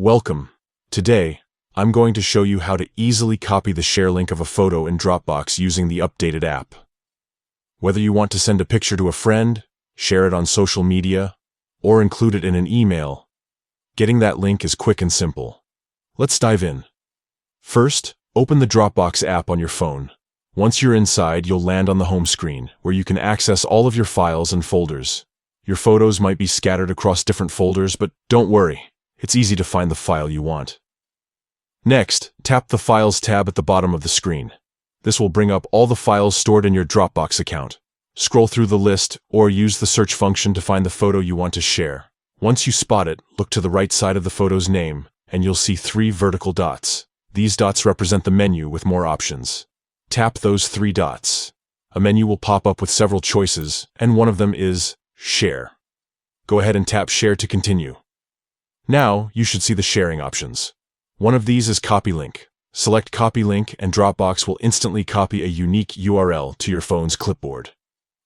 Welcome. Today, I'm going to show you how to easily copy the share link of a photo in Dropbox using the updated app. Whether you want to send a picture to a friend, share it on social media, or include it in an email, getting that link is quick and simple. Let's dive in. First, open the Dropbox app on your phone. Once you're inside, you'll land on the home screen, where you can access all of your files and folders. Your photos might be scattered across different folders, but don't worry. It's easy to find the file you want. Next, tap the Files tab at the bottom of the screen. This will bring up all the files stored in your Dropbox account. Scroll through the list or use the search function to find the photo you want to share. Once you spot it, look to the right side of the photo's name, and you'll see 3 vertical dots. These dots represent the menu with more options. Tap those 3 dots. A menu will pop up with several choices, and one of them is Share. Go ahead and tap Share to continue. Now, you should see the sharing options. One of these is Copy Link. Select Copy Link and Dropbox will instantly copy a unique URL to your phone's clipboard.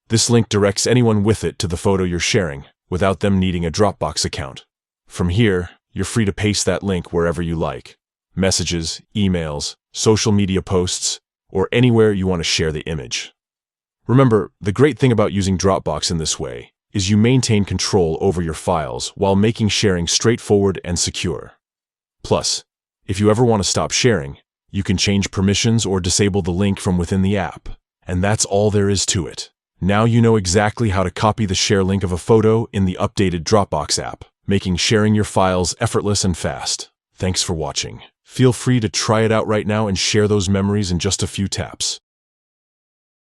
This link directs anyone with it to the photo you're sharing, without them needing a Dropbox account. From here, you're free to paste that link wherever you like. Messages, emails, social media posts, or anywhere you want to share the image. Remember, the great thing about using Dropbox in this way is you maintain control over your files while making sharing straightforward and secure. Plus, if you ever want to stop sharing, you can change permissions or disable the link from within the app. And that's all there is to it. Now you know exactly how to copy the share link of a photo in the updated Dropbox app, making sharing your files effortless and fast. Thanks for watching. Feel free to try it out right now and share those memories in just a few taps.